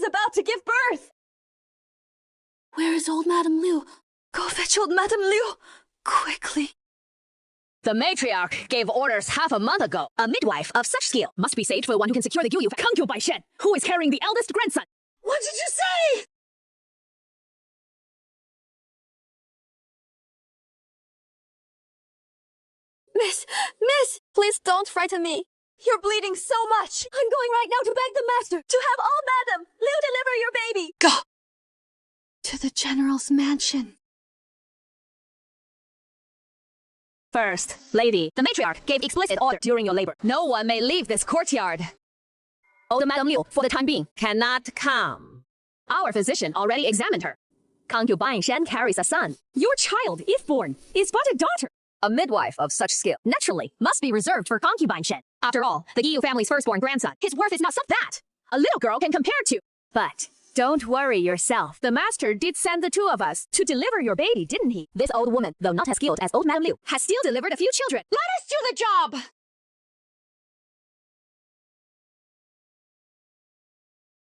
was about to give birth! Where is old Madame Liu? Go fetch old Madame Liu! Quickly! The matriarch gave orders half a month ago. A midwife of such skill must be saved for the one who can secure the Yu concubine Shen, who is carrying the eldest grandson. What did you say? Miss, please don't frighten me. You're bleeding so much. I'm going right now to beg the master to have all Madame Liu deliver your baby. Go to the general's mansion. First, lady, the matriarch gave explicit order during your labor. No one may leave this courtyard. Old Madame Liu, for the time being, cannot come. Our physician already examined her. Concubine Shen carries a son. Your child, if born, is but a daughter. A midwife of such skill, naturally, must be reserved for concubine Shen. After all, the Yu family's firstborn grandson, his worth is not something that a little girl can compare to. But don't worry yourself. The master did send the two of us to deliver your baby, didn't he? This old woman, though not as skilled as old Madame Liu, has still delivered a few children. Let us do the job!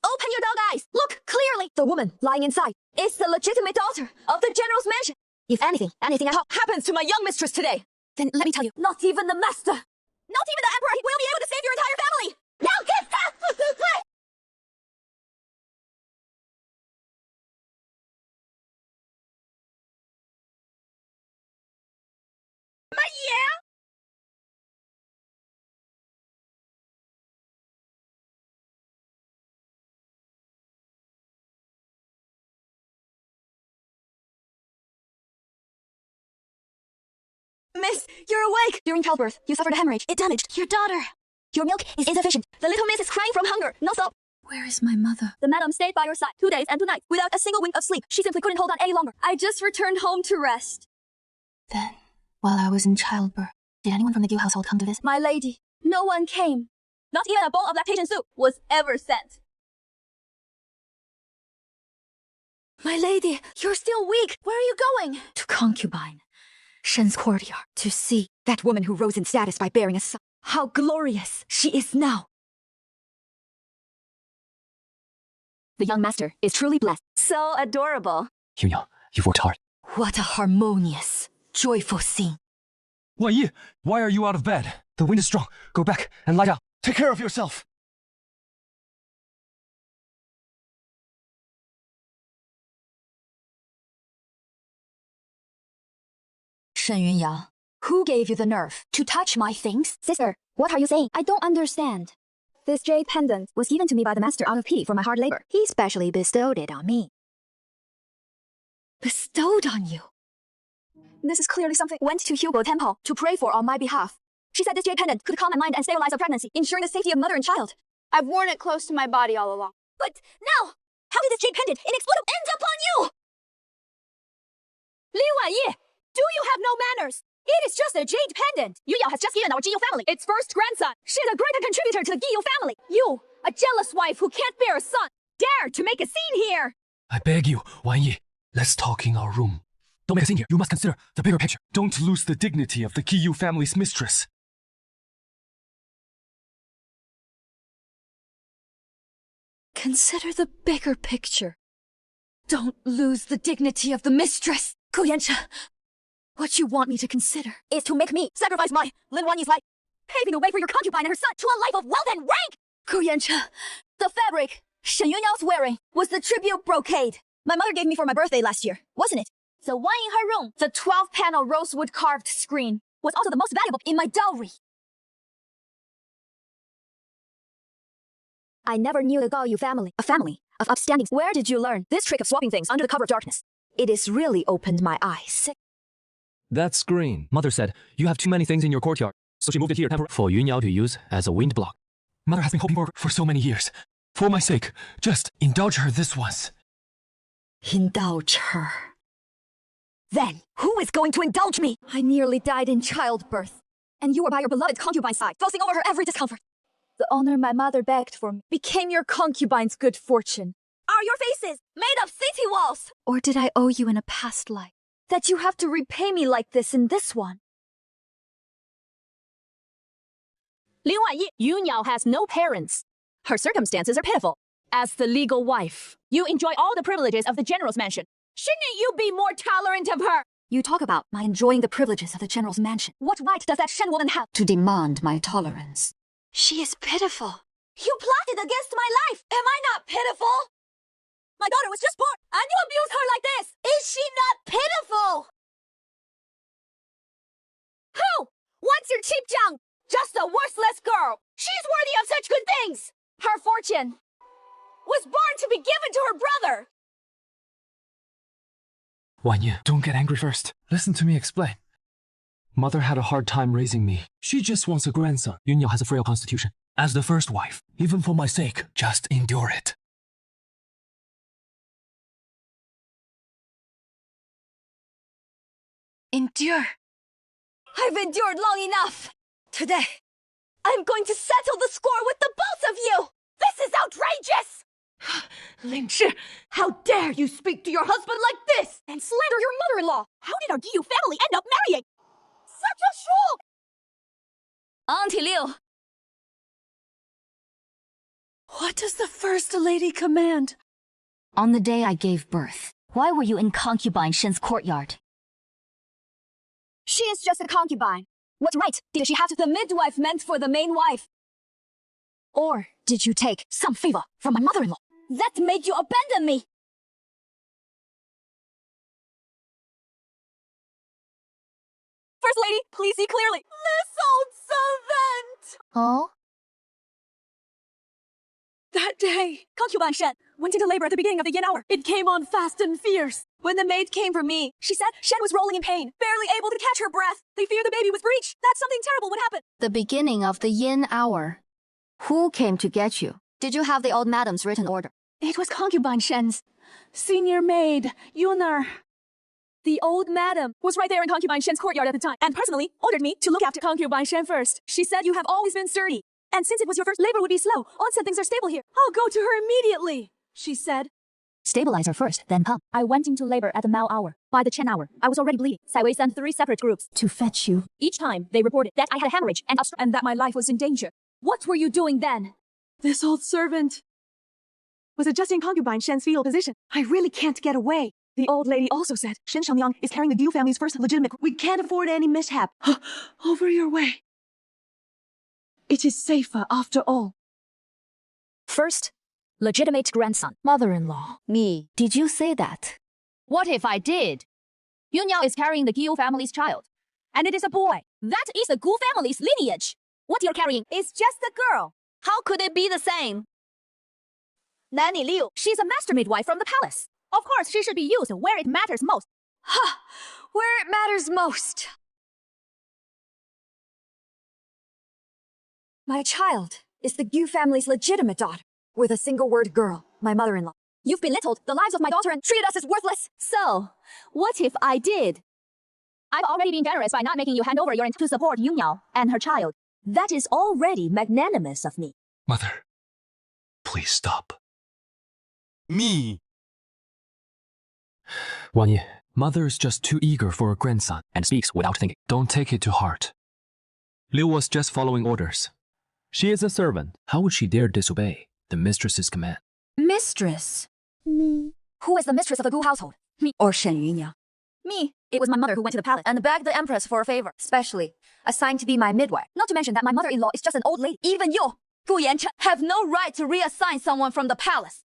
Open your dog eyes! Look clearly! The woman lying inside is the legitimate daughter of the general's mansion. If anything at all happens to my young mistress today, then let me tell you, not even the master, not even the emperor, will be able to save your entire family! Now get back! Miss, you're awake! During childbirth, you suffered a hemorrhage. It damaged your daughter. Your milk is insufficient. The little miss is crying from hunger. No stop. Where is my mother? The madam stayed by your side 2 days and 2 nights without a single wink of sleep. She simply couldn't hold on any longer. I just returned home to rest. Then, while I was in childbirth, did anyone from the Yu household come to visit? My lady, no one came. Not even a bowl of lactation soup was ever sent. My lady, you're still weak. Where are you going? To concubine Shen's courtyard, to see that woman who rose in status by bearing a son. How glorious she is now. The young master is truly blessed. So adorable. Yunyo, you've worked hard. What a harmonious, joyful scene. Wan Yi, why are you out of bed? The wind is strong. Go back and lie down. Take care of yourself. Shen Yunyao, who gave you the nerve to touch my things? Sister, what are you saying? I don't understand. This jade pendant was given to me by the master out of pity for my hard labor. He specially bestowed it on me. Bestowed on you? This is clearly something went to Hugo Temple to pray for on my behalf. She said this jade pendant could calm my mind and stabilize a pregnancy, ensuring the safety of mother and child. I've worn it close to my body all along. But now, how did this jade pendant inexplicably end upon you? Li Wanyi! Do you have no manners? It is just a jade pendant. Yu Yao has just given our Giyu family its first grandson. She is a greater contributor to the Giyu family. You, a jealous wife who can't bear a son, dare to make a scene here. I beg you, Wan Yi, let's talk in our room. Don't make a scene here. You must consider the bigger picture. Don't lose the dignity of the Giyu family's mistress. Consider the bigger picture. Don't lose the dignity of the mistress. Koyancha, what you want me to consider is to make me sacrifice my Lin Wanyi's life, paving the way for your concubine and her son to a life of wealth and rank! Koyancha, the fabric Shen Yunyao's wearing was the tribute brocade my mother gave me for my birthday last year, wasn't it? The one in her room, the 12-panel rosewood carved screen, was also the most valuable in my dowry. I never knew the Gaoyu family, a family of upstanding. Where did you learn this trick of swapping things under the cover of darkness? It has really opened my eyes. That screen. Mother said, you have too many things in your courtyard, so she moved it here for Yunyao to use as a wind block. Mother has been hoping for so many years. For my sake, just indulge her this once. Indulge her. Then, who is going to indulge me? I nearly died in childbirth, and you were by your beloved concubine's side, fussing over her every discomfort. The honor my mother begged for me became your concubine's good fortune. Are your faces made of city walls? Or did I owe you in a past life, that you have to repay me like this in this one? Li Wanyi, Yunyao has no parents. Her circumstances are pitiful. As the legal wife, you enjoy all the privileges of the general's mansion. Shouldn't you be more tolerant of her? You talk about my enjoying the privileges of the general's mansion. What right does that Shen woman have to demand my tolerance? She is pitiful. You plotted against my life. Am I not pitiful? My daughter was just born, and you abuse her like this. Is she not pitiful? Who? What's your cheap junk? Just a worthless girl. She's worthy of such good things. Her fortune was born to be given to her brother. Wanyi, don't get angry first. Listen to me explain. Mother had a hard time raising me. She just wants a grandson. Yunyao has a frail constitution. As the first wife, even for my sake, just endure it. Endure. I've endured long enough. Today, I'm going to settle the score with the both of you. This is outrageous. Lin Shi, how dare you speak to your husband like this and slander your mother-in-law? How did our Giyu family end up marrying? Such a shock! Auntie Liu. What does the First Lady command? On the day I gave birth, why were you in concubine Shen's courtyard? She is just a concubine. What right did she have to the midwife meant for the main wife? Or did you take some favor from my mother-in-law that made you abandon me? First Lady, please see clearly. This old servant! Oh? That day, concubine Shen went into labor at the beginning of the yin hour. It came on fast and fierce. When the maid came for me, she said Shen was rolling in pain, barely able to catch her breath. They feared the baby was breech, that something terrible would happen. The beginning of the yin hour. Who came to get you? Did you have the old madam's written order? It was concubine Shen's senior maid, Yunar. The old madam was right there in concubine Shen's courtyard at the time, and personally ordered me to look after concubine Shen first. She said you have always been sturdy, and since it was your first, labor would be slow. Onset things are stable here. I'll go to her immediately, she said. Stabilize her first, then come. I went into labor at the Mao hour. By the Chen hour, I was already bleeding. Saiwei sent 3 separate groups To fetch you. Each time, they reported that I had a hemorrhage and that my life was in danger. What were you doing then? This old servant was adjusting concubine Shen's fetal position. I really can't get away. The old lady also said Shen Shengyang is carrying the Giyu family's first legitimate. We can't afford any mishap. Over your way. It is safer after all. First, legitimate grandson. Mother-in-law. Me. Did you say that? What if I did? Yunyao is carrying the Giyu family's child. And it is a boy. That is the Gu family's lineage. What you're carrying is just a girl. How could it be the same? Nanny Liu, she's a master midwife from the palace. Of course, she should be used where it matters most. Ha! Where it matters most. My child is the Gu family's legitimate daughter, with a single word girl, my mother-in-law. You've belittled the lives of my daughter and treated us as worthless. So, what if I did? I've already been generous by not making you hand over your to support Yunyao and her child. That is already magnanimous of me. Mother, please stop. Me. Wanyi, mother is just too eager for a grandson and speaks without thinking. Don't take it to heart. Liu was just following orders. She is a servant. How would she dare disobey the mistress's command? Mistress? Me. Who is the mistress of the Gu household? Me or Shen Yunyao? Me. It was my mother who went to the palace and begged the empress for a favor, specially assigned to be my midwife. Not to mention that my mother-in-law is just an old lady. Even you, Gu Yanchen, have no right to reassign someone from the palace.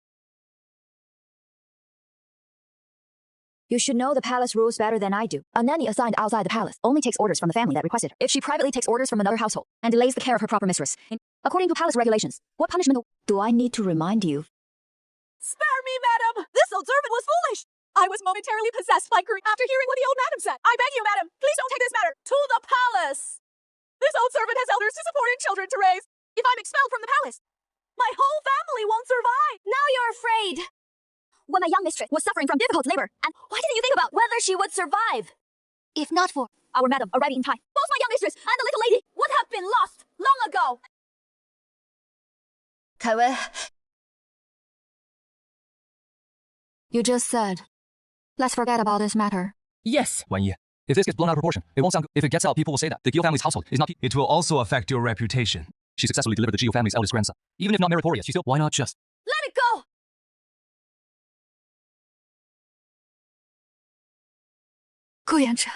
You should know the palace rules better than I do. A nanny assigned outside the palace only takes orders from the family that requested her. If she privately takes orders from another household and delays the care of her proper mistress, according to palace regulations, what punishment do I need to remind you? Spare me, madam! This old servant was foolish! I was momentarily possessed by grief after hearing what the old madam said. I beg you, madam, please don't take this matter to the palace! This old servant has elders to support and children to raise. If I'm expelled from the palace, my whole family won't survive! Now you're afraid! When my young mistress was suffering from difficult labor, and why didn't you think about whether she would survive? If not for our madam arriving in time, both my young mistress and the little lady would have been lost long ago! Kaiwei, you just said, let's forget about this matter. Yes. Wanyi, if this gets blown out of proportion, it won't sound good. If it gets out, people will say that the Giyu family's household is not... It will also affect your reputation. She successfully delivered the Giyu family's eldest grandson. Even if not meritorious, she still... Why not just... Let it go! Guyancha,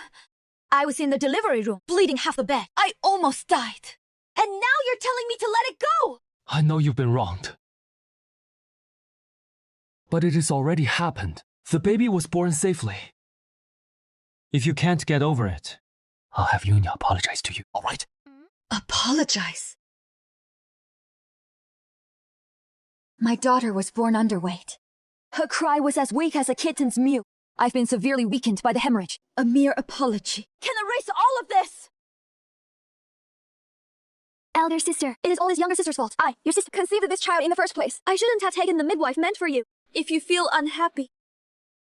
I was in the delivery room, bleeding half the bed. I almost died. And now you're telling me to let it go! I know you've been wronged. But it has already happened. The baby was born safely. If you can't get over it, I'll have Yunya apologize to you, alright? Apologize? My daughter was born underweight. Her cry was as weak as a kitten's mew. I've been severely weakened by the hemorrhage. A mere apology can erase all of this! Elder sister, it is all his younger sister's fault. I, your sister, conceived this child in the first place. I shouldn't have taken the midwife meant for you. If you feel unhappy,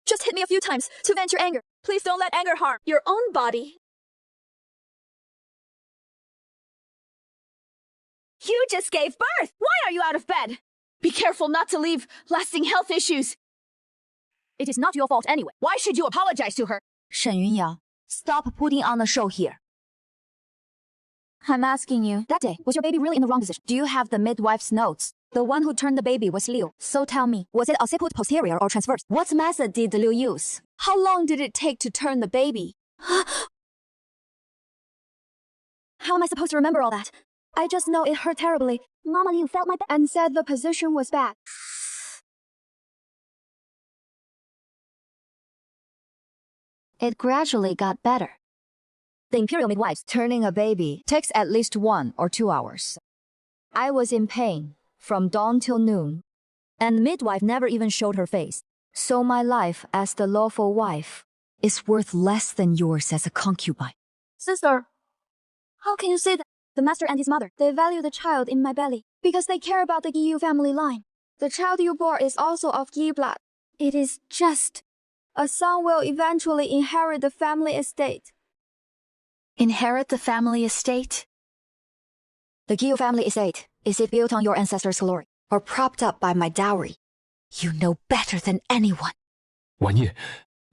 just hit me a few times to vent your anger. Please don't let anger harm your own body. You just gave birth! Why are you out of bed? Be careful not to leave lasting health issues. It is not your fault anyway. Why should you apologize to her? Shen Yunyao, stop putting on a show here. I'm asking you, that day, was your baby really in the wrong position? Do you have the midwife's notes? The one who turned the baby was Liu. So tell me, was it occiput posterior or transverse? What method did Liu use? How long did it take to turn the baby? How am I supposed to remember all that? I just know it hurt terribly. Mama Liu felt my back and said the position was bad. It gradually got better. The imperial midwives turning a baby takes at least 1 or 2 hours. I was in pain from dawn till noon, and the midwife never even showed her face. So my life as the lawful wife is worth less than yours as a concubine. Sister, how can you say that? The master and his mother, they value the child in my belly because they care about the Giyu family line. The child you bore is also of Giyu blood. It is just. A son will eventually inherit the family estate. Inherit the family estate? The Giyu family estate, is it built on your ancestors' glory or propped up by my dowry? You know better than anyone. Wan Yi,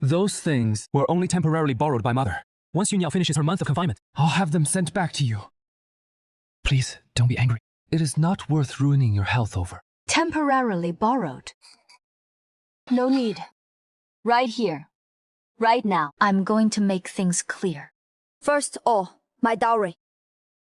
those things were only temporarily borrowed by Mother. Once Yunyao finishes her month of confinement, I'll have them sent back to you. Please, don't be angry. It is not worth ruining your health over. Temporarily borrowed? No need. Right here. Right now, I'm going to make things clear. First all, my dowry.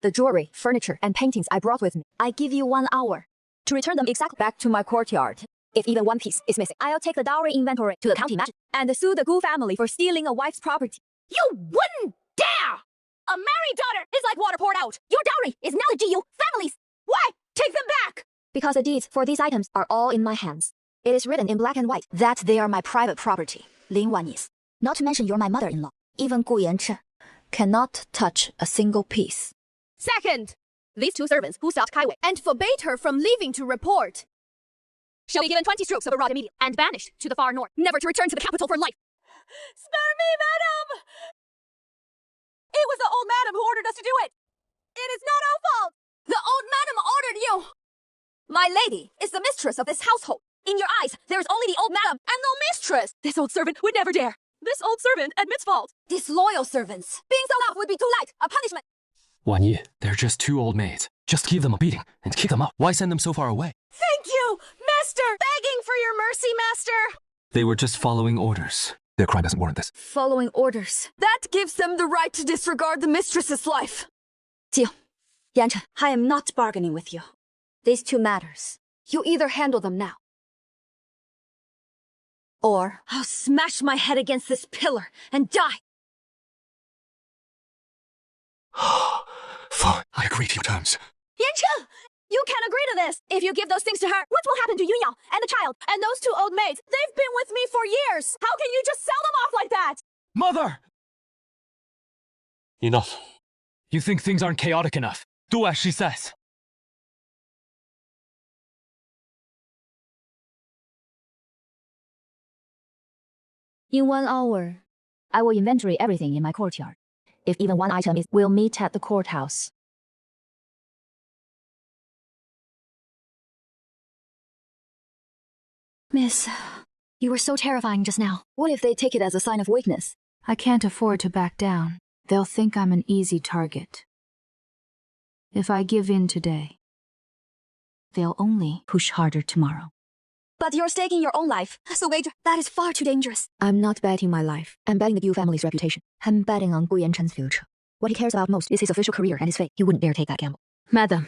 The jewelry, furniture, and paintings I brought with me. I give you 1 hour to return them exactly back to my courtyard. If even one piece is missing, I'll take the dowry inventory to the county magistrate and sue the Gu family for stealing a wife's property. You wouldn't dare! A married daughter is like water poured out. Your dowry is now the Giyu family's. Why? Take them back! Because the deeds for these items are all in my hands. It is written in black and white that they are my private property, Lin Wanyi's. Not to mention you're my mother-in-law. Even Gu Yanchi cannot touch a single piece. Second, these 2 servants who stopped Kaiwei And forbade her from leaving to report. shall be given 20 strokes of a rod immediately and banished to the far north, never to return to the capital for life. Spare me, madam! It was the old madam who ordered us to do it. It is not our fault. The old madam ordered you. My lady is the mistress of this household. In your eyes, there is only the old madam and no mistress. This old servant would never dare. This old servant admits fault. Disloyal servants. Being so loud would be too light. A punishment. Wan Yi, they're just 2 old maids. Just give them a beating and kick them out. Why send them so far away? Thank you, master. Begging for your mercy, master. They were just following orders. Their crime doesn't warrant this. Following orders. That gives them the right to disregard the mistress's life. Jiu, Yanchen, I am not bargaining with you. These 2 matters. You either handle them now, or I'll smash my head against this pillar and die. Fine, I agree to your terms. Yanchen, you can't agree to this. If you give those things to her, what will happen to Yunyao and the child and those 2 old maids? They've been with me for years. How can you just sell them off like that? Mother! Enough. You think things aren't chaotic enough? Do as she says. In 1 hour, I will inventory everything in my courtyard. If even one item is, we'll meet at the courthouse. Miss, you were so terrifying just now. What if they take it as a sign of weakness? I can't afford to back down. They'll think I'm an easy target. If I give in today, they'll only push harder tomorrow. But you're staking your own life. So wager, that is far too dangerous. I'm not betting my life. I'm betting the Yu family's reputation. I'm betting on Gu Yanchen's future. What he cares about most is his official career and his fate. He wouldn't dare take that gamble. Madam,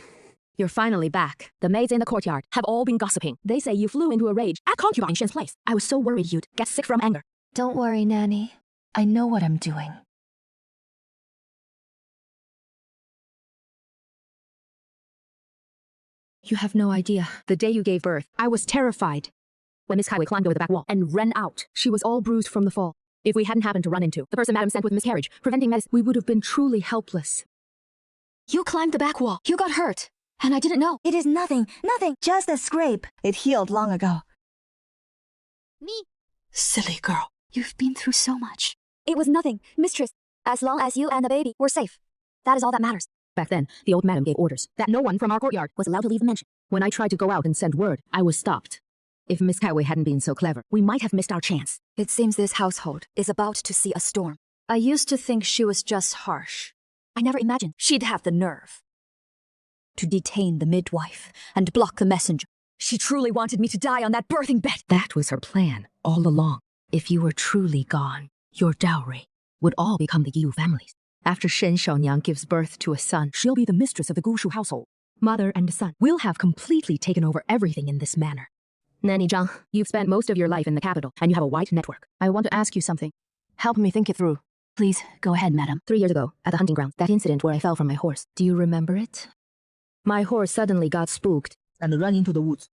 you're finally back. The maids in the courtyard have all been gossiping. They say you flew into a rage at concubine Shen's place. I was so worried you'd get sick from anger. Don't worry, Nanny. I know what I'm doing. You have no idea. The day you gave birth, I was terrified. When Miss Kaiwei climbed over the back wall and ran out, she was all bruised from the fall. If we hadn't happened to run into the person Madam sent with miscarriage, preventing medicine, we would have been truly helpless. You climbed the back wall. You got hurt. And I didn't know. It is nothing, just a scrape. It healed long ago. Me? Silly girl. You've been through so much. It was nothing, mistress. As long as you and the baby were safe. That is all that matters. Back then, the old madam gave orders that no one from our courtyard was allowed to leave the mansion. When I tried to go out and send word, I was stopped. If Miss Kaiwei hadn't been so clever, we might have missed our chance. It seems this household is about to see a storm. I used to think she was just harsh. I never imagined she'd have the nerve to detain the midwife and block the messenger. She truly wanted me to die on that birthing bed. That was her plan all along. If you were truly gone, your dowry would all become the Yu family's. After Shen Xiaoniang gives birth to a son, she'll be the mistress of the Gushu household. Mother and son will have completely taken over everything in this manner. Nanny Zhang, you've spent most of your life in the capital, and you have a wide network. I want to ask you something. Help me think it through. Please, go ahead, madam. 3 years ago, at the hunting ground, that incident where I fell from my horse. Do you remember it? My horse suddenly got spooked And ran into the woods.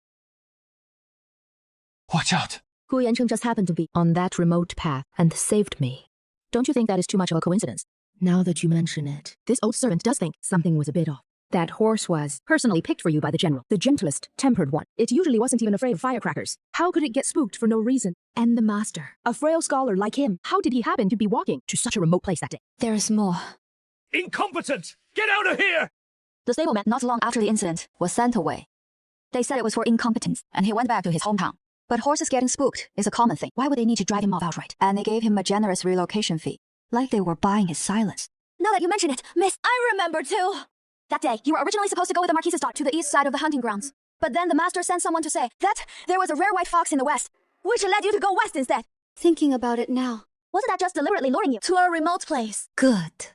Watch out! Gu Yancheng just happened to be on that remote path and saved me. Don't you think that is too much of a coincidence? Now that you mention it. This old servant does think something was a bit off. That horse was personally picked for you by the general, the gentlest, tempered one. It usually wasn't even afraid of firecrackers. How could it get spooked for no reason? And the master, a frail scholar like him, how did he happen to be walking to such a remote place that day? There is more. Incompetent! Get out of here! The stableman, not long after the incident, was sent away. They said it was for incompetence, and he went back to his hometown. But horses getting spooked is a common thing. Why would they need to drive him off outright? And they gave him a generous relocation fee, like they were buying his silence. Now that you mention it, miss, I remember too. That day, you were originally supposed to go with the Marquise's daughter to the east side of the hunting grounds. But then the master sent someone to say that there was a rare white fox in the west, which led you to go west instead. Thinking about it now, wasn't that just deliberately luring you to a remote place? Good.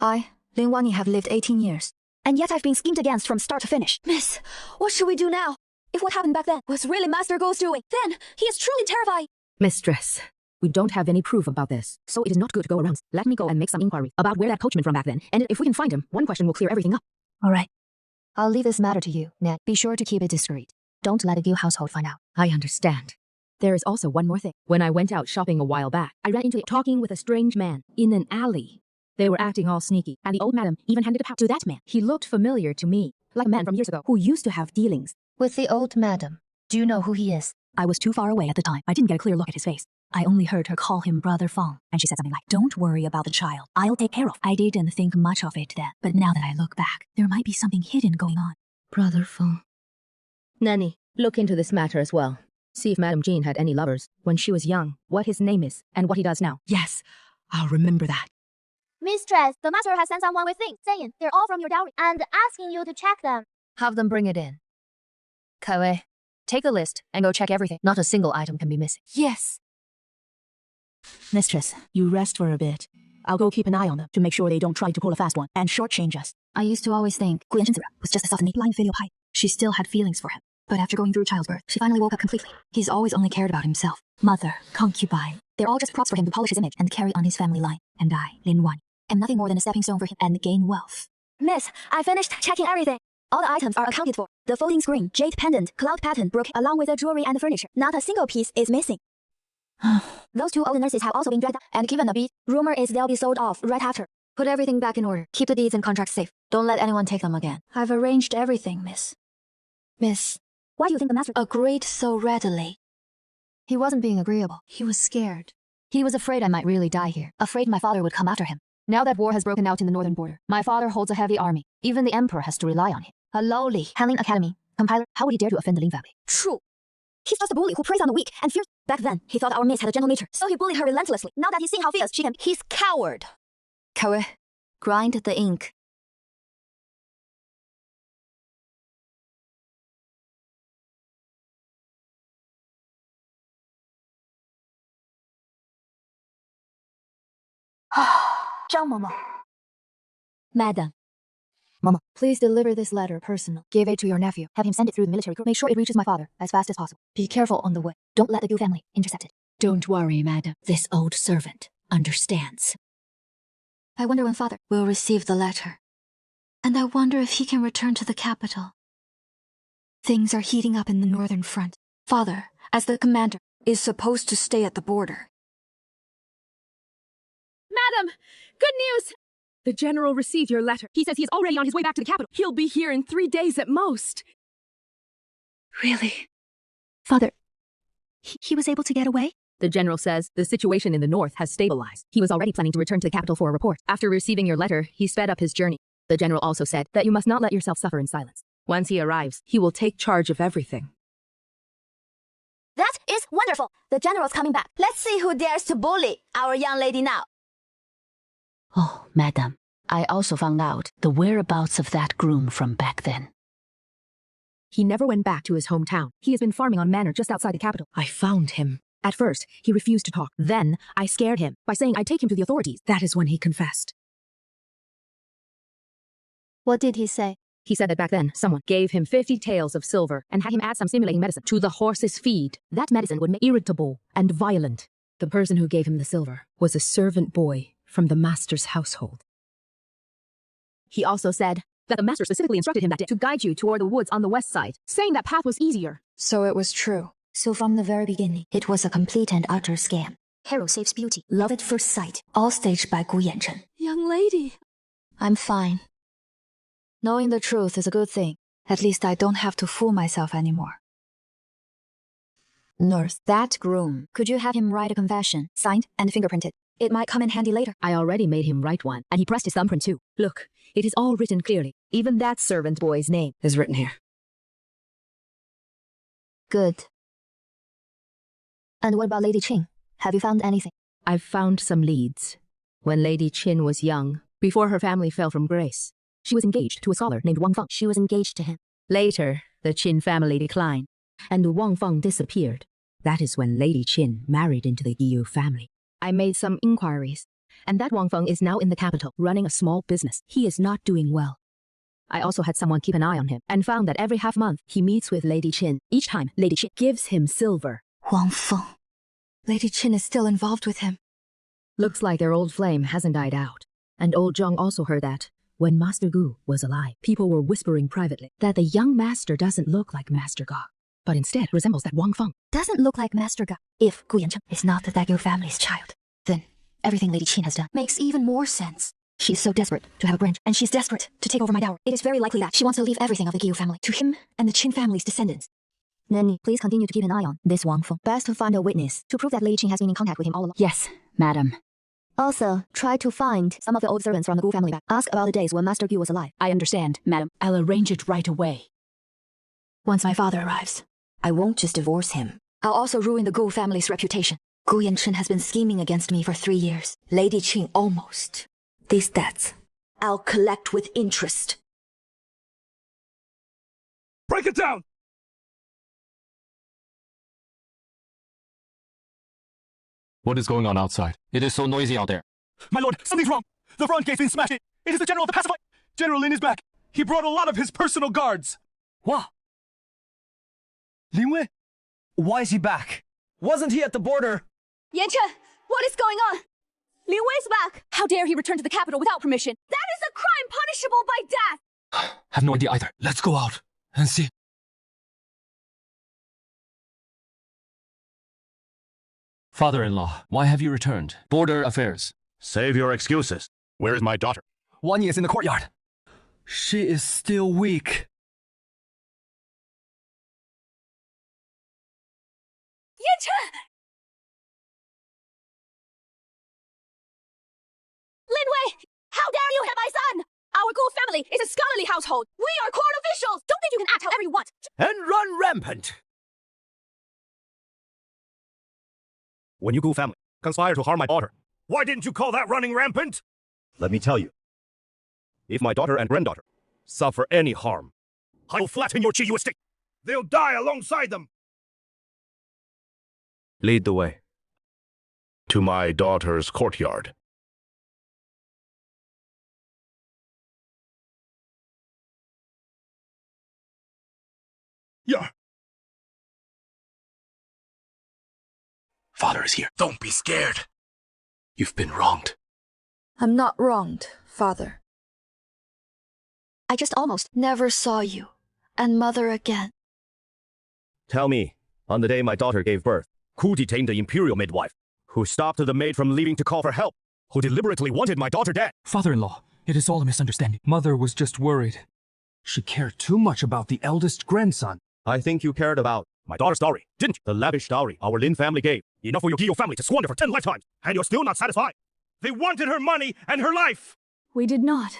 I, Lin Wanyi, have lived 18 years. And yet I've been schemed against from start to finish. Miss, what should we do now? If what happened back then was really Master Gu's doing, then he is truly terrifying. Mistress, we don't have any proof about this, so it is not good to go around. Let me go and make some inquiry about where that coachman from back then, and if we can find him, one question will clear everything up. All right. I'll leave this matter to you, Ned. Be sure to keep it discreet. Don't let the Gu household find out. I understand. There is also one more thing. When I went out shopping a while back, I ran into talking with a strange man in an alley. They were acting all sneaky, and the old madam even handed a pouch to that man. He looked familiar to me, like a man from years ago who used to have dealings. With the old madam, do you know who he is? I was too far away at the time. I didn't get a clear look at his face. I only heard her call him Brother Feng, and she said something like, "Don't worry about the child. I'll take care of." I didn't think much of it then, but now that I look back, there might be something hidden going on. Brother Feng. Nanny, look into this matter as well. See if Madame Jean had any lovers when she was young, what his name is, and what he does now. Yes, I'll remember that. Mistress, the master has sent someone with things, saying they're all from your dowry, and asking you to check them. Have them bring it in. Kaiwei, take a list and go check everything. Not a single item can be missing. Yes. Mistress, you rest for a bit. I'll go keep an eye on them to make sure they don't try to pull a fast one and shortchange us. I used to always think Gu Yanshen's was just a soft and blind filial piety. She still had feelings for him. But after going through childbirth, she finally woke up completely. He's always only cared about himself. Mother, concubine. They're all just props for him to polish his image and carry on his family line. And I, Lin Wanyi, am nothing more than a stepping stone for him and gain wealth. Miss, I finished checking everything. All the items are accounted for. The folding screen, jade pendant, cloud pattern, brooch, along with the jewelry and the furniture. Not a single piece is missing. Those two old nurses have also been dragged up and given a beat. Rumor is they'll be sold off right after. Put everything back in order. Keep the deeds and contracts safe. Don't let anyone take them again. I've arranged everything, miss. Miss, why do you think the master agreed so readily? He wasn't being agreeable. He was scared. He was afraid I might really die here. Afraid my father would come after him. Now that war has broken out in the northern border, my father holds a heavy army. Even the emperor has to rely on him. A lowly handling academy compiler. How would he dare to offend the Lin family? True. He's just a bully who preys on the weak and fierce. Back then, he thought our miss had a gentle nature, so he bullied her relentlessly. Now that he's seen how fierce she can, he's coward. Kaiwei, grind the ink. 张嬷嬷 Madam. Mama, please deliver this letter personal. Give it to your nephew. Have him send it through the military court. Make sure it reaches my father as fast as possible. Be careful on the way. Don't let the Gu family intercept it. Don't worry, madam. This old servant understands. I wonder when father will receive the letter. And I wonder if he can return to the capital. Things are heating up in the northern front. Father, as the commander, is supposed to stay at the border. Madam, good news! The general received your letter. He says he is already on his way back to the capital. He'll be here in 3 days at most. Really? Father, he was able to get away? The general says the situation in the north has stabilized. He was already planning to return to the capital for a report. After receiving your letter, he sped up his journey. The general also said that you must not let yourself suffer in silence. Once he arrives, he will take charge of everything. That is wonderful. The general's coming back. Let's see who dares to bully our young lady now. Oh, madam, I also found out the whereabouts of that groom from back then. He never went back to his hometown. He has been farming on manor just outside the capital. I found him. At first, he refused to talk. Then, I scared him by saying I'd take him to the authorities. That is when he confessed. What did he say? He said that back then, someone gave him 50 taels of silver and had him add some stimulating medicine to the horse's feed. That medicine would make him irritable and violent. The person who gave him the silver was a servant boy from the master's household. He also said that the master specifically instructed him that day to guide you toward the woods on the west side, saying that path was easier. So it was true. So from the very beginning, it was a complete and utter scam. Hero saves beauty, love at first sight, all staged by Gu Yanchen. Young lady. I'm fine. Knowing the truth is a good thing. At least I don't have to fool myself anymore. Nurse, that groom. Could you have him write a confession, signed and fingerprinted? It might come in handy later. I already made him write one, and he pressed his thumbprint too. Look, it is all written clearly. Even that servant boy's name is written here. Good. And what about Lady Qing? Have you found anything? I've found some leads. When Lady Qin was young, before her family fell from grace, she was engaged to a scholar named Wang Feng. She was engaged to him. Later, the Qin family declined, and Wang Feng disappeared. That is when Lady Qin married into the Yu family. I made some inquiries, and that Wang Feng is now in the capital, running a small business. He is not doing well. I also had someone keep an eye on him, and found that every half-month he meets with Lady Qin. Each time, Lady Qin gives him silver. Wang Feng. Lady Qin is still involved with him. Looks like their old flame hasn't died out. And old Zheng also heard that when Master Gu was alive, people were whispering privately that the young master doesn't look like Master Ga, but instead resembles that Wang Feng. Doesn't look like Master Ga. If Gu Yancheng is not the Dagu family's child, then everything Lady Qin has done makes even more sense. She is so desperate to have a branch, and she's desperate to take over my dowry. It is very likely that she wants to leave everything of the Gu family to him and the Qin family's descendants. Nanny, please continue to keep an eye on this Wang Feng. Best to find a witness to prove that Lady Qin has been in contact with him all along. Yes, madam. Also, try to find some of the old servants from the Gu family back. Ask about the days when Master Gu was alive. I understand, madam. I'll arrange it right away. Once my father arrives, I won't just divorce him. I'll also ruin the Gu family's reputation. Gu Yanchen has been scheming against me for 3 years. Lady Qin almost. These debts, I'll collect with interest. Break it down! What is going on outside? It is so noisy out there. My lord, something's wrong! The front gate's been smashed in! It is the general of the pacified! General Lin is back! He brought a lot of his personal guards! What? Lin Wei? Why is he back? Wasn't he at the border? Yanchen, what is going on? Liu Wei's back. How dare he return to the capital without permission? That is a crime punishable by death. Have no idea either. Let's go out and see. Father-in-law, why have you returned? Border affairs. Save your excuses. Where is my daughter? Wan Yi is in the courtyard. She is still weak. Yanchen! Lin Wei, how dare you hit my son? Our Gu family is a scholarly household. We are court officials. Don't think you can act however you want. And run rampant. When you Gu family conspire to harm my daughter, why didn't you call that running rampant? Let me tell you. If my daughter and granddaughter suffer any harm, I will flatten your Qiyue stick. They'll die alongside them. Lead the way to my daughter's courtyard. Father is here. Don't be scared. You've been wronged. I'm not wronged, Father. I just almost never saw you and Mother again. Tell me, on the day my daughter gave birth, who detained the imperial midwife? Who stopped the maid from leaving to call for help? Who deliberately wanted my daughter dead? Father-in-law, it is all a misunderstanding. Mother was just worried. She cared too much about the eldest grandson. I think you cared about my daughter's dowry, didn't you? The lavish dowry our Lin family gave. Enough for your Guillot family to squander for 10 lifetimes, and you're still not satisfied. They wanted her money and her life. We did not.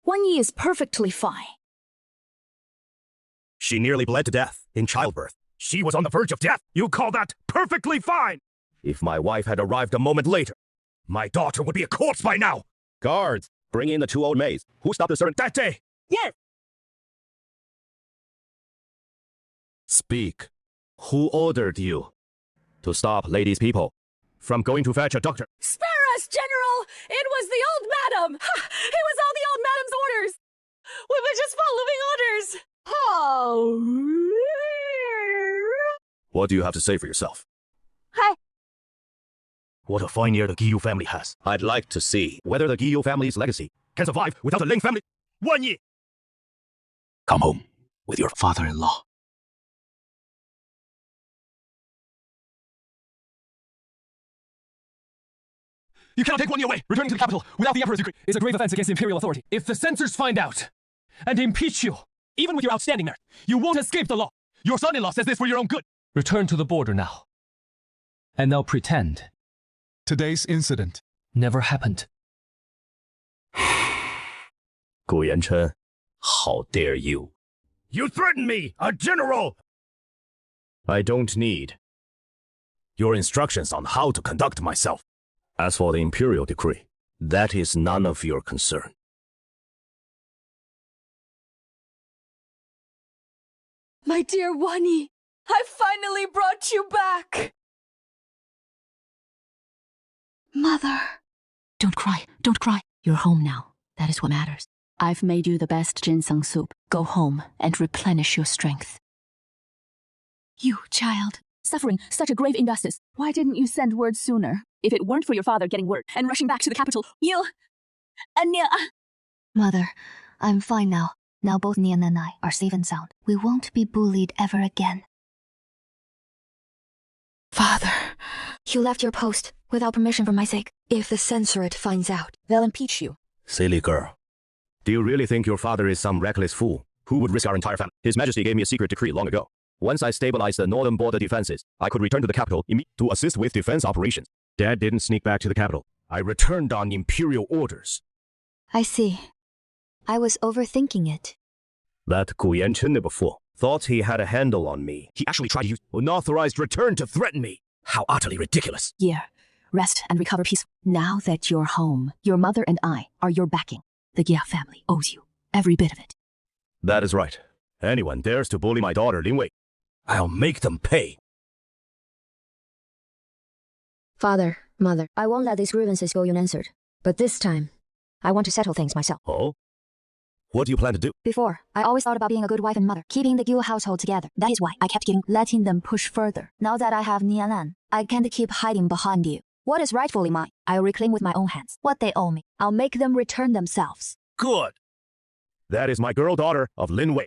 Wan Yi is perfectly fine. She nearly bled to death in childbirth. She was on the verge of death. You call that perfectly fine? If my wife had arrived a moment later, my daughter would be a corpse by now. Guards, bring in the 2 old maids. Who stopped the servant that day? Yes! Speak. Who ordered you to stop ladies' people from going to fetch a doctor? Spare us, General! It was the old madam! It was all the old madam's orders! We were just following orders! Oh! What do you have to say for yourself? Hi. What a fine ear the Guillot family has. I'd like to see whether the Guillot family's legacy can survive without the Ling family. Wan Yi! Come home with your father-in-law. You cannot take Wan Yi away! Returning to the capital without the Emperor's decree is a grave offense against imperial authority. If the censors find out and impeach you, even with your outstanding merit, you won't escape the law. Your son-in-law says this for your own good. Return to the border now. And now pretend today's incident never happened. Gu Yanchen, how dare you? You threaten me, a general! I don't need your instructions on how to conduct myself. As for the imperial decree, that is none of your concern. My dear Wan Yi, I finally brought you back! Mother. Don't cry. Don't cry. You're home now. That is what matters. I've made you the best ginseng soup. Go home and replenish your strength. You, child. Suffering such a grave injustice. Why didn't you send word sooner? If it weren't for your father getting word and rushing back to the capital, you... Mother, I'm fine now. Now both Nian and I are safe and sound. We won't be bullied ever again. Father, You left your post without permission for my sake. if the censorate finds out, They'll impeach you. Silly girl. Do you really think your father is some reckless fool who would risk our entire family? His Majesty gave me a secret decree long ago. Once I stabilized the northern border defenses, I could return to the capital to assist with defense operations. Dad didn't sneak back to the capital. I returned on imperial orders. I see. I was overthinking it. That Gu Yanchen before thought he had a handle on me. He actually tried to use unauthorized return to threaten me. How utterly ridiculous. Here, rest and recover peacefully. Now that you're home, your mother and I are your backing. The Gia family owes you every bit of it. That is right. Anyone dares to bully my daughter, Lin Wei, I'll make them pay. Father, Mother, I won't let these grievances go unanswered. But this time, I want to settle things myself. Oh? What do you plan to do? Before, I always thought about being a good wife and mother, keeping the Gil household together. That is why I kept letting them push further. Now that I have Nianan, I can't keep hiding behind you. What is rightfully mine, I'll reclaim with my own hands. What they owe me, I'll make them return themselves. Good. That is my girl daughter of Lin Wei.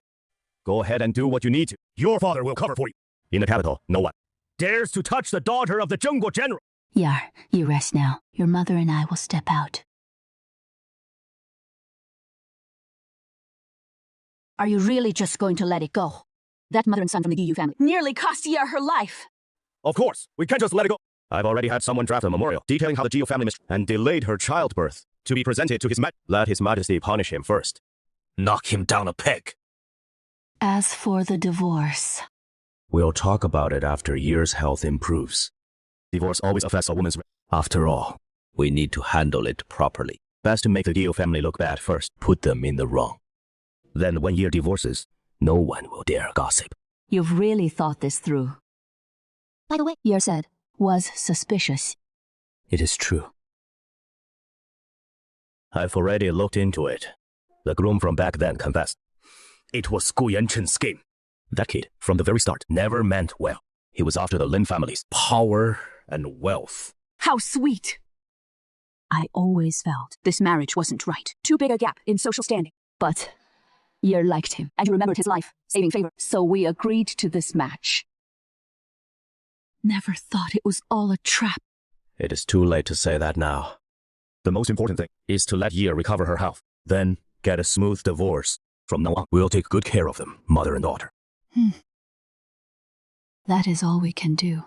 Go ahead and do what you need to. Your father will cover for you. In the capital, no one dares to touch the daughter of the Zhengguo general. Yar, you rest now. Your mother and I will step out. Are you really just going to let it go? That mother and son from the Yu family nearly cost Yar her life. Of course, we can't just let it go. I've already had someone draft a memorial detailing how the Gio family and delayed her childbirth to be presented to his Let his majesty punish him first. Knock him down a peg. As for the divorce... We'll talk about it after Year's health improves. Divorce always affects a woman's... After all, we need to handle it properly. Best to make the Gio family look bad first. Put them in the wrong. Then when Year divorces, no one will dare gossip. You've really thought this through. By the way, Year said, was suspicious. It is true. I've already looked into it. The groom from back then confessed. It was Gu Yanchen's scheme. That kid, from the very start, never meant well. He was after the Lin family's power and wealth. How sweet. I always felt this marriage wasn't right. Too big a gap in social standing. But you liked him, and you remembered his life, saving favor. So we agreed to this match. Never thought it was all a trap. It is too late to say that now. The most important thing is to let Ye recover her health, then get a smooth divorce. From now on, we'll take good care of them, mother and daughter. That is all we can do.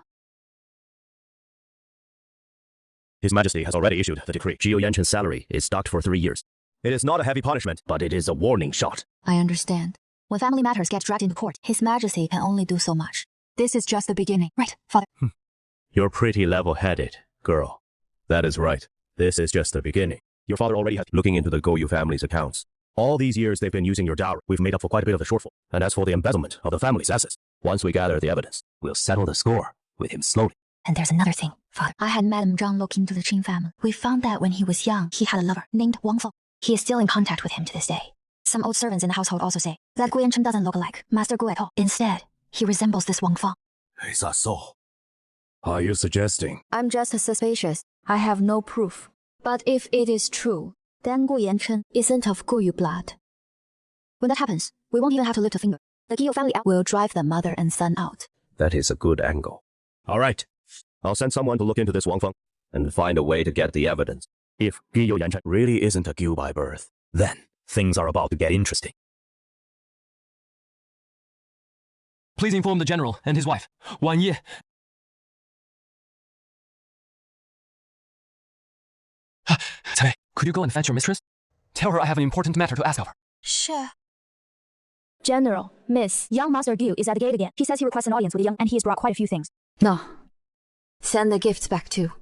His Majesty has already issued the decree. Jiu Yanchen's salary is stocked for 3 years. It is not a heavy punishment, but it is a warning shot. I understand. When family matters get dragged into court, His Majesty can only do so much. This is just the beginning. Right, Father? You're pretty level-headed, girl. That is right. This is just the beginning. Your father already has looking into the Goyu family's accounts. All these years they've been using your dowry. We've made up for quite a bit of the shortfall. And as for the embezzlement of the family's assets, once we gather the evidence, we'll settle the score with him slowly. And there's another thing, Father. I had Madame Zhang look into the Qin family. We found that when he was young, he had a lover named Wang Feng. He is still in contact with him to this day. Some old servants in the household also say that Gu Yanchen doesn't look like Master Gu at all. Instead, he resembles this Wang Feng. Is that so? Are you suggesting? I'm just suspicious. I have no proof. But if it is true, then Gu Yanchen isn't of Guyu blood. When that happens, we won't even have to lift a finger. The Guyu family will drive the mother and son out. That is a good angle. All right. I'll send someone to look into this Wang Feng and find a way to get the evidence. If Jiu Yanchen really isn't a Guyu by birth, then things are about to get interesting. Please inform the general and his wife, Wang Ye. Cai, could you go and fetch your mistress? Tell her I have an important matter to ask of her. Sure. General, Miss, young Master Gu is at the gate again. He says he requests an audience with the young, and he has brought quite a few things. No. Send the gifts back too.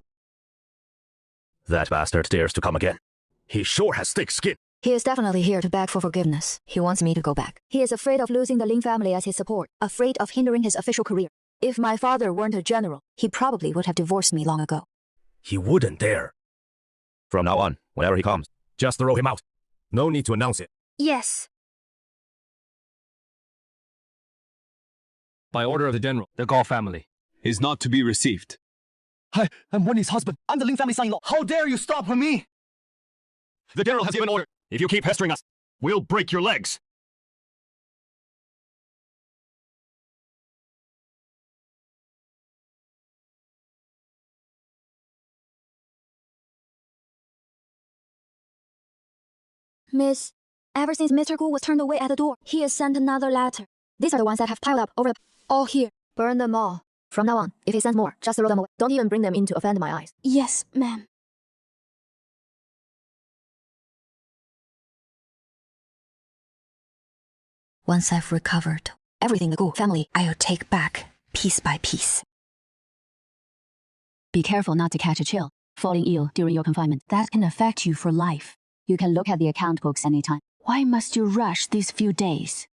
That bastard dares to come again. He sure has thick skin. He is definitely here to beg for forgiveness. He wants me to go back. He is afraid of losing the Lin family as his support, afraid of hindering his official career. If my father weren't a general, he probably would have divorced me long ago. He wouldn't dare. From now on, whenever he comes, just throw him out. No need to announce it. Yes. By order of the general, the Gao family is not to be received. Hi, I'm Wendy's husband. I'm the Lin family son-in-law. How dare you stop me? The general has given order. If you keep pestering us, we'll break your legs. Miss, ever since Mr. Gu was turned away at the door, he has sent another letter. These are the ones that have piled up over all here. Burn them all. From now on, if he sends more, just throw them away. Don't even bring them in to offend my eyes. Yes, ma'am. Once I've recovered everything the Gu family, I'll take back piece by piece. Be careful not to catch a chill, falling ill during your confinement. That can affect you for life. You can look at the account books anytime. Why must you rush these few days?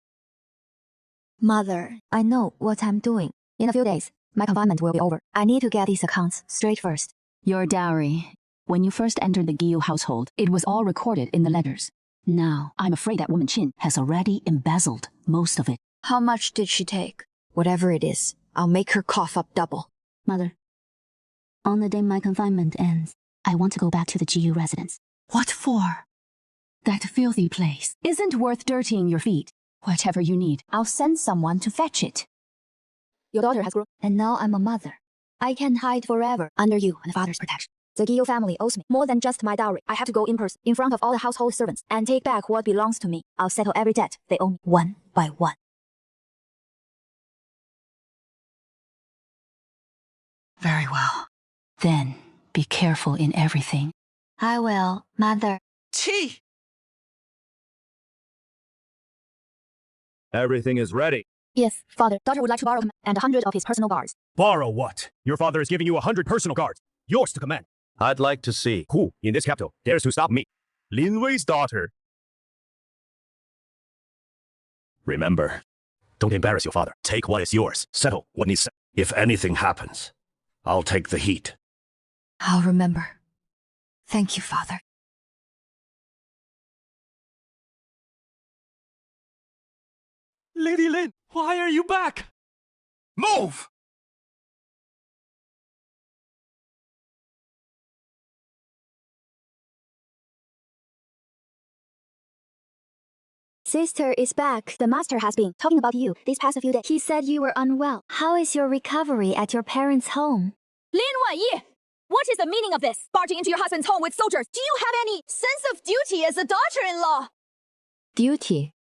Mother, I know what I'm doing. In a few days, my confinement will be over. I need to get these accounts straight first. Your dowry. When you first entered the Guyu household, it was all recorded in the letters. Now, I'm afraid that woman Qin has already embezzled most of it. How much did she take? Whatever it is, I'll make her cough up double. Mother, on the day my confinement ends, I want to go back to the Jiu residence. What for? That filthy place isn't worth dirtying your feet. Whatever you need, I'll send someone to fetch it. Your daughter has grown, and now I'm a mother. I can hide forever under you and father's protection. The Guyu family owes me more than just my dowry. I have to go in person, in front of all the household servants, and take back what belongs to me. I'll settle every debt they owe me, one by one. Very well. Then, be careful in everything. I will, Mother. Qi! Everything is ready. Yes, Father. Daughter would like to borrow him and 100 of his personal guards. Borrow what? Your father is giving you 100 personal guards. Yours to command. I'd like to see who in this capital dares to stop me. Lin Wei's daughter. Remember, don't embarrass your father. Take what is yours. Settle what needs settled. If anything happens, I'll take the heat. I'll remember. Thank you, Father. Lady Lin, why are you back? Move! Sister is back. The master has been talking about you these past few days. He said you were unwell. How is your recovery at your parents' home? Lin Wanyi, what is the meaning of this? Barging into your husband's home with soldiers. Do you have any sense of duty as a daughter-in-law? Duty?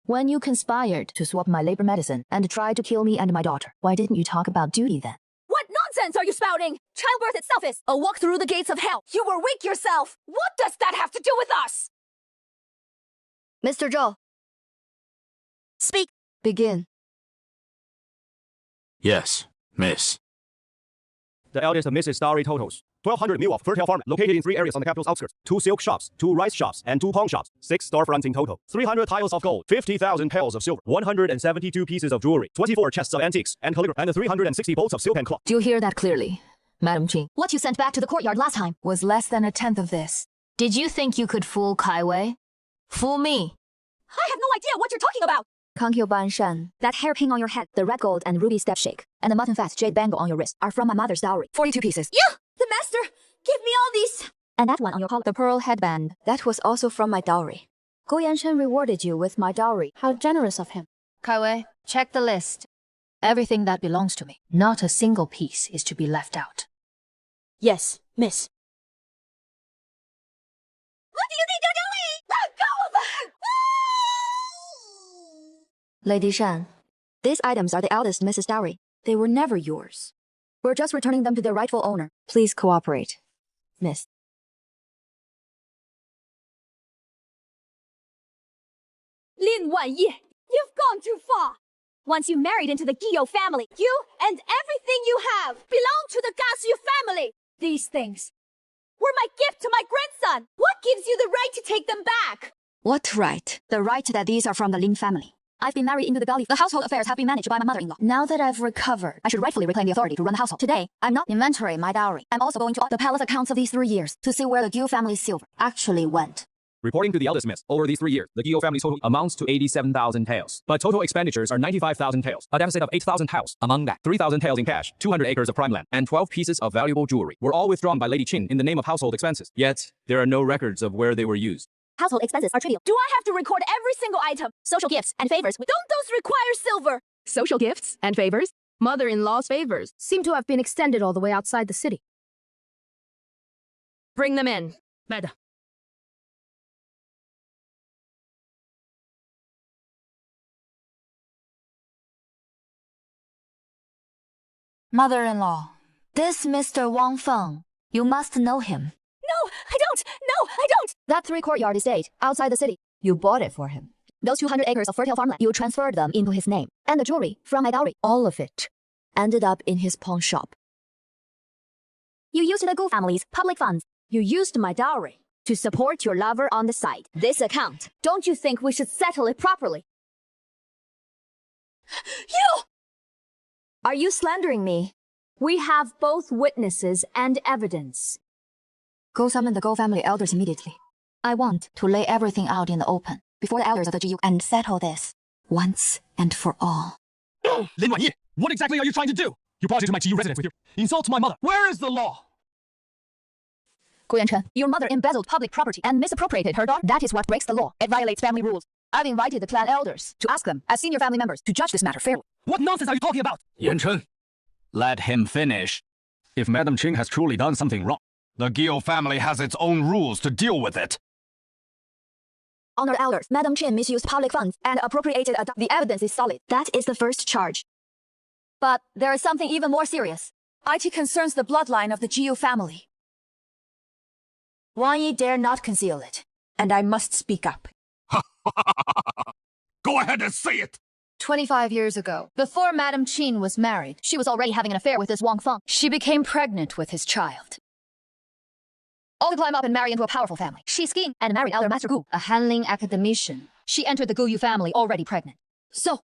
When you conspired to swap my labor medicine and tried to kill me and my daughter, why didn't you talk about duty then? What nonsense are you spouting? Childbirth itself is a walk through the gates of hell. You were weak yourself. What does that have to do with us? Mr. Zhou. Speak. Begin. Yes, miss. The eldest of Mrs. Dowry totals 1,200 mil of fertile farmland located in 3 areas on the capital's outskirts, 2 silk shops, 2 rice shops, and 2 pawn shops, 6 storefronts in total, 300 tiles of gold, 50,000 pails of silver, 172 pieces of jewelry, 24 chests of antiques and calligraphy, and 360 bolts of silk and cloth. Do you hear that clearly, Madam Qing? What you sent back to the courtyard last time Was less than 1/10 of this. Did you think you could fool Kai Wei? Fool me? I have no idea what you're talking about. Concubine Shen, that hairpin on your head, the red gold and ruby step shake, and the mutton fat jade bangle on your wrist are from my mother's dowry. 42 pieces. Yeah, the master, give me all these. And that one on your collar, the pearl headband, that was also from my dowry. Gu Yanshen rewarded you with my dowry. How generous of him. Kai Wei, check the list. Everything that belongs to me. Not a single piece is to be left out. Yes, miss. What do you think you're doing? Let go of her! Lady Shan, these items are the eldest Mrs. Dowry. They were never yours. We're just returning them to their rightful owner. Please cooperate, miss. Lin Wanyi, you've gone too far. Once you married into the Guillot family, you and everything you have belong to the Gasu family. These things were my gift to my grandson. What gives you the right to take them back? What right? The right that these are from the Lin family. I've been married into the Gali. The household affairs have been managed by my mother-in-law. Now that I've recovered, I should rightfully reclaim the authority to run the household. Today, I'm not inventorying my dowry. I'm also going to audit the palace accounts of these 3 years to see where the Guillot family's silver actually went. Reporting to the eldest miss, over these 3 years, the Guillot family's total amounts to 87,000 taels. But total expenditures are 95,000 taels, a deficit of 8,000 taels. Among that, 3,000 taels in cash, 200 acres of prime land, and 12 pieces of valuable jewelry were all withdrawn by Lady Qin in the name of household expenses. Yet, there are no records of where they were used. Household expenses are trivial. Do I have to record every single item? Social gifts and favors. Don't those require silver? Social gifts and favors? Mother-in-law's favors seem to have been extended all the way outside the city. Bring them in, madam. Mother-in-law, this Mr. Wang Feng, you must know him. No, I don't. No, I don't. That 3-courtyard estate outside the city, you bought it for him. Those 200 acres of fertile farmland, you transferred them into his name. And the jewelry from my dowry, all of it, ended up in his pawn shop. You used the Gu family's public funds. You used my dowry to support your lover on the side. This account, don't you think we should settle it properly? You! Are you slandering me? We have both witnesses and evidence. Go summon the Go family elders immediately. I want to lay everything out in the open before the elders of the GU and settle this once and for all. Lin Wanyi, what exactly are you trying to do? You brought into my GU residence with your insult to my mother. Where is the law? Gu Yanchen, your mother embezzled public property and misappropriated her daughter. That is what breaks the law. It violates family rules. I've invited the clan elders to ask them, as senior family members, to judge this matter fairly. What nonsense are you talking about? Yanchen, let him finish. If Madam Qing has truly done something wrong, the Guillot family has its own rules to deal with it. Honored elders, Madam Qin misused public funds and appropriated the evidence is solid. That is the first charge. But there is something even more serious. IT concerns the bloodline of the GU family. Wang Yi dare not conceal it, and I must speak up. Go ahead and say it! 25 years ago, before Madam Qin was married, she was already having an affair with this Wang Feng. She became pregnant with his child. All to climb up and marry into a powerful family. She schemed and married Elder Master Gu, a handling academician. She entered the Guyu family already pregnant. So,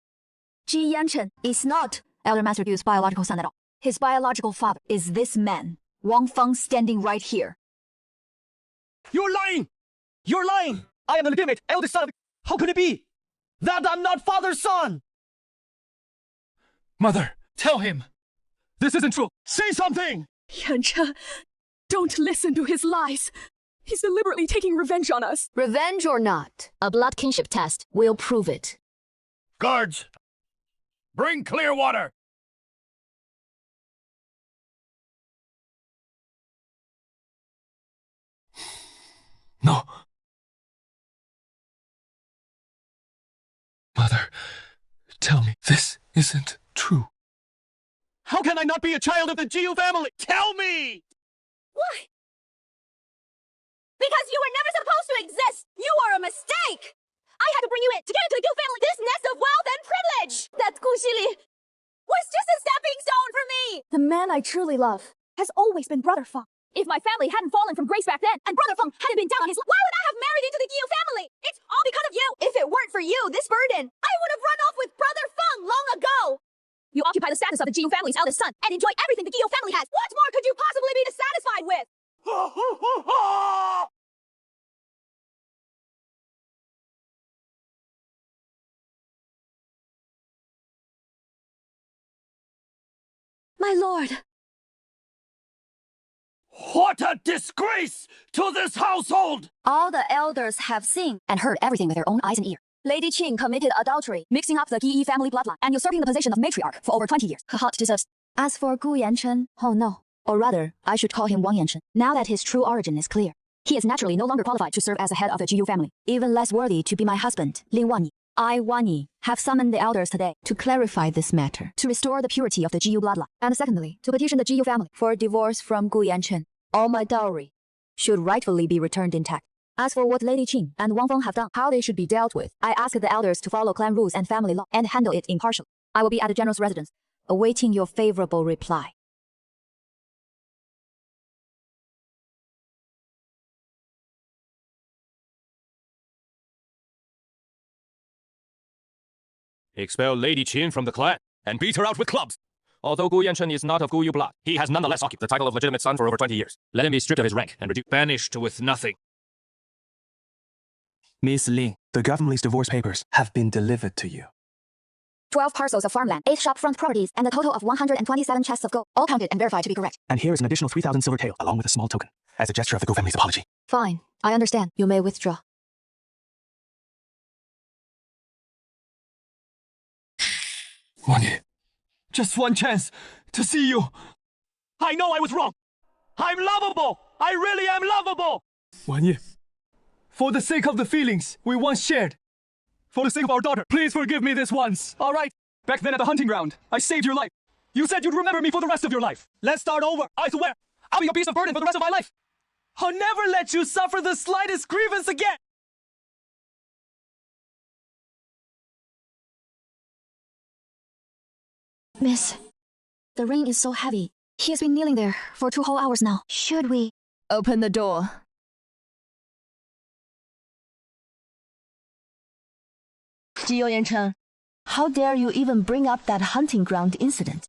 Ji Yanchen is not Elder Master Gu's biological son at all. His biological father is this man, Wang Feng, standing right here. You're lying! You're lying! I am the legitimate eldest son of... How could it be? That I'm not father's son! Mother, tell him! This isn't true! Say something! Yancha, don't listen to his lies. He's deliberately taking revenge on us. Revenge or not, a blood kinship test will prove it. Guards! Bring clear water! No. Mother, tell me, this isn't true. How can I not be a child of the Giu family? Tell me! Why? Because you were never supposed to exist! You were a mistake! I had to bring you in to get into the Gu family, this nest of wealth and privilege! That Gu Xili was just a stepping stone for me! The man I truly love has always been Brother Feng. If my family hadn't fallen from grace back then, and Brother Feng hadn't been down on his luck, why would I have married into the Giu family? It's all because of you! If it weren't for you, this burden, I would have run off with Brother Feng long ago! You occupy the status of the Giu family's eldest son And enjoy everything the Giu family has! What more could you possibly be dissatisfied with? My lord! What a disgrace to this household! All the elders have seen And heard everything with their own eyes and ears. Lady Qing committed adultery, mixing up the Yi family bloodline and usurping the position of matriarch for over 20 years. Her heart deserves. As for Gu Yanchen, oh no. Or rather, I should call him Wang Yanchen. Now that his true origin is clear, he is naturally no longer qualified to serve as the head of the Giyu family. Even less worthy to be my husband, Lin Wanyi. I, Wanyi, have summoned the elders today to clarify this matter, to restore the purity of the Giyu bloodline, and secondly, to petition the Giyu family for divorce from Gu Yanchen. All my dowry should rightfully be returned intact. As for what Lady Qing and Wang Feng have done, how they should be dealt with, I ask the elders to follow clan rules and family law and handle it impartially. I will be at the general's residence, awaiting your favorable reply. Expel Lady Qin from the clan and beat her out with clubs. Although Gu Yanchen is not of Gu Yu blood, he has nonetheless occupied the title of legitimate son for over 20 years. Let him be stripped of his rank and reduced, banished with nothing. Miss Lin, the government's divorce papers have been delivered to you. 12 parcels of farmland, 8 shopfront properties, and a total of 127 chests of gold, all counted and verified to be correct. And here is an additional 3,000 silver tael, along with a small token, as a gesture of the Gu family's apology. Fine, I understand. You may withdraw. Wanyi, just one chance to see you. I know I was wrong. I'm lovable. I really am lovable. Wanyi, for the sake of the feelings we once shared, for the sake of our daughter, please forgive me this once, all right? Back then at the hunting ground, I saved your life. You said you'd remember me for the rest of your life. Let's start over. I swear, I'll be a beast of burden for the rest of my life. I'll never let you suffer the slightest grievance again. Miss, the ring is so heavy. He has been kneeling there for 2 whole hours now. Should we? Open the door. Jiu Yancheng, how dare you even bring up that hunting ground incident?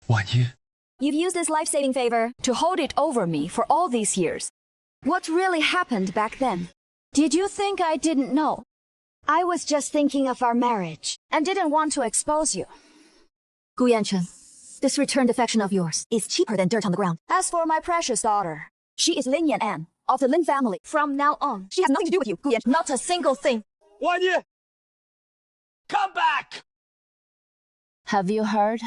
Wanyi, You've used this life-saving favor to hold it over me for all these years. What really happened back then? Did you think I didn't know? I was just thinking of our marriage and didn't want to expose you. Gu Yanchen, this returned affection of yours is cheaper than dirt on the ground. As for my precious daughter, she is Lin Yan'an of the Lin family. From now on, she has nothing to do with you, Gu Yanchen. Not a single thing. Wanyi! Come back! Have you heard?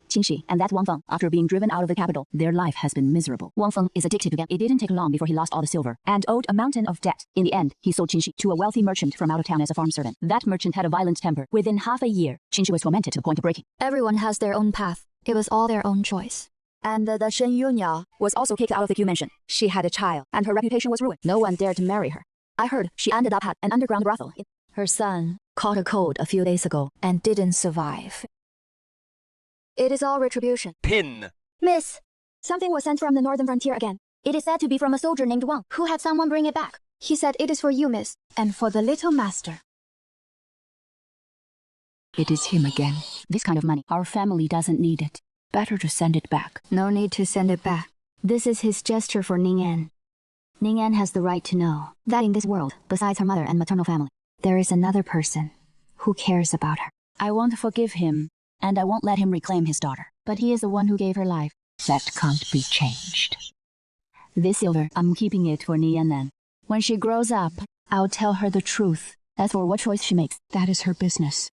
Qingxi and that Wang Feng, after being driven out of the capital, their life has been miserable. Wang Feng is addicted to gambling. It didn't take long before he lost all the silver and owed a mountain of debt. In the end, he sold Qingxi to a wealthy merchant from out of town as a farm servant. That merchant had a violent temper. Within half a year, Qingxi was tormented to the point of breaking. Everyone has their own path. It was all their own choice. And the Shen Yunya was also kicked out of the Q mansion. She had a child, and her reputation was ruined. No one dared to marry her. I heard she ended up at an underground brothel. Her son caught a cold a few days ago and didn't survive. It is all retribution. Pin! Miss, something was sent from the northern frontier again. It is said to be from a soldier named Wang, who had someone bring it back. He said it is for you, miss, and for the little master. It is him again. This kind of money, our family doesn't need it. Better to send it back. No need to send it back. This is his gesture for Ning'an. Ning'an has the right to know that in this world, besides her mother and maternal family, there is another person who cares about her. I won't forgive him, and I won't let him reclaim his daughter. But he is the one who gave her life. That can't be changed. This silver, I'm keeping it for Nian. When she grows up, I'll tell her the truth. As for what choice she makes, that is her business.